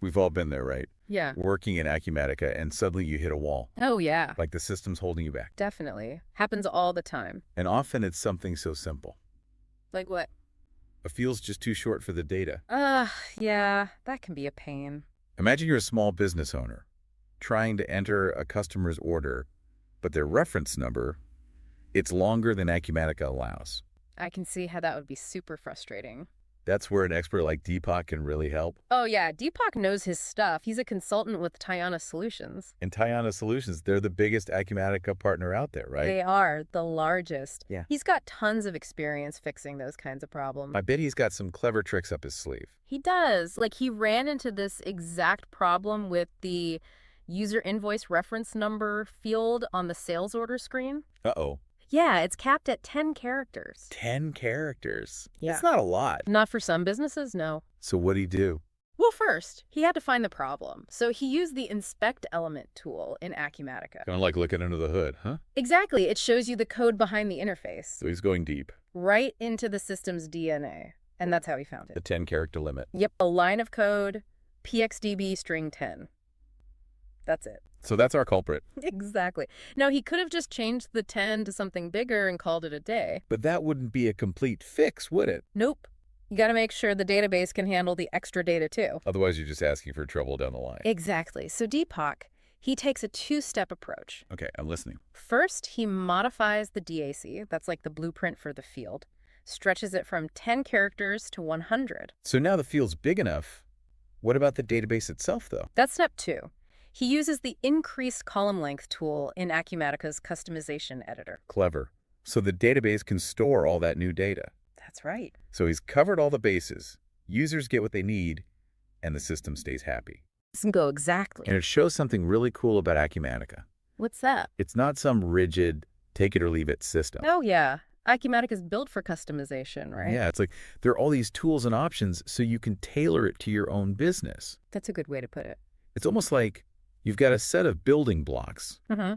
We've all been there, right? Yeah. Working in Acumatica and suddenly you hit a wall, Oh, yeah. like the system's holding you back. Definitely. Happens all the time. And often it's something so simple. Like what? A field's just too short for the data. Yeah, that can be a pain. Imagine you're a small business owner trying to enter a customer's order, but their reference number, it's longer than Acumatica allows. I can see how that would be super frustrating. That's where an expert like Dipak can really help. Oh, yeah, Dipak knows his stuff. He's a consultant with Tayana Solutions. And Tayana Solutions, they're the biggest Acumatica partner out there, right? They are the largest. Yeah. He's got tons of experience fixing those kinds of problems. I bet he's got some clever tricks up his sleeve. He does. Like, he ran into this exact problem with the user invoice reference number field on the sales order screen. Uh-oh. Yeah, it's capped at 10 characters. 10 characters. Yeah. That's not a lot. Not for some businesses, no. So what'd he do? Well, first, he had to find the problem. So he used the Inspect Element tool in Acumatica. Kind of like looking under the hood, huh? Exactly. It shows you the code behind the interface. So he's going deep. Right into the system's DNA. And that's how he found The it. 10-character limit. Yep, a line of code, PXDB string 10. That's it. So that's our culprit. Exactly. Now, he could have just changed the 10 to something bigger and called it a day. But that wouldn't be a complete fix, would it? Nope. You got to make sure the database can handle the extra data, too. Otherwise, you're just asking for trouble down the line. Exactly. So Dipak, he takes a two-step approach. Okay, I'm listening. First, he modifies the DAC, that's like the blueprint for the field, stretches it from 10 characters to 100. So now the field's big enough. What about the database itself, though? That's step 2. He uses the increased column length tool in Acumatica's customization editor. Clever. So the database can store all that new data. That's right. So he's covered all the bases. Users get what they need, and the system stays happy. Doesn't go exactly. And it shows something really cool about Acumatica. What's that? It's not some rigid, take-it-or-leave-it system. Oh, yeah. Acumatica is built for customization, right? Yeah, it's like there are all these tools and options so you can tailor it to your own business. That's a good way to put it. It's almost like you've got a set of building blocks. Mm-hmm.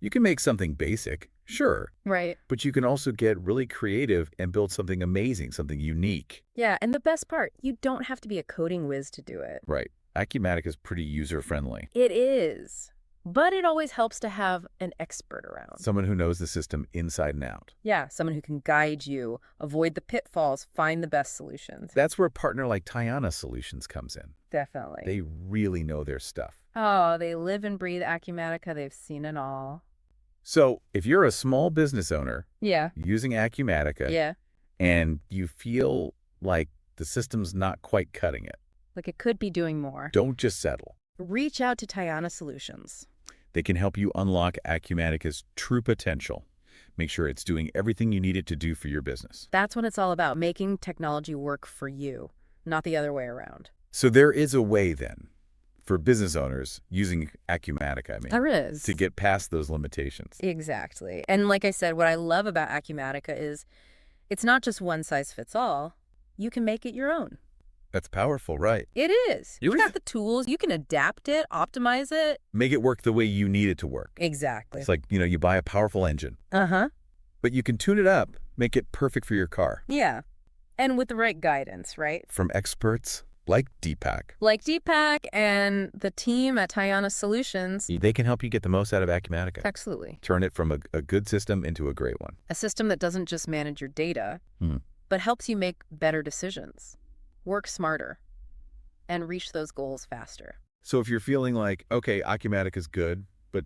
You can make something basic, sure, Right. but you can also get really creative and build something amazing, something unique. Yeah, and the best part, you don't have to be a coding whiz to do it. Right. Acumatica is pretty user-friendly. It is. But it always helps to have an expert around. Someone who knows the system inside and out. Yeah, someone who can guide you, avoid the pitfalls, find the best solutions. That's where a partner like Tayana Solutions comes in. Definitely. They really know their stuff. Oh, they live and breathe Acumatica. They've seen it all. So if you're a small business owner Yeah. using Acumatica Yeah. and you feel like the system's not quite cutting it, Like it could be doing more. don't just settle. Reach out to Tayana Solutions. They can help you unlock Acumatica's true potential. Make sure it's doing everything you need it to do for your business. That's what it's all about, making technology work for you, not the other way around. So there is a way then for business owners using Acumatica, There is. to get past those limitations. Exactly. And like I said, what I love about Acumatica is it's not just one size fits all. You can make it your own. That's powerful, right? It is. You've got the tools. You can adapt it, optimize it. Make it work the way you need it to work. Exactly. It's like, you buy a powerful engine, Uh-huh. but you can tune it up, make it perfect for your car. Yeah. And with the right guidance, right? From experts like Dipak. Like Dipak and the team at Tayana Solutions. They can help you get the most out of Acumatica. Absolutely. Turn it from a good system into a great one. A system that doesn't just manage your data, but helps you make better decisions, work smarter, and reach those goals faster. So if you're feeling like, okay, Acumatica is good, but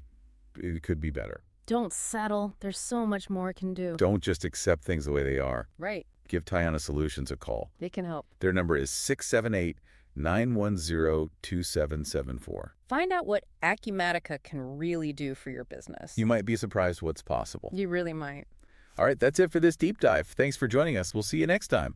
it could be better, Don't settle. There's so much more it can do. don't just accept things the way they are. Right. Give Tayana Solutions a call. They can help. Their number is 678-910-2774. Find out what Acumatica can really do for your business. You might be surprised what's possible. You really might. All right, that's it for this deep dive. Thanks for joining us. We'll see you next time.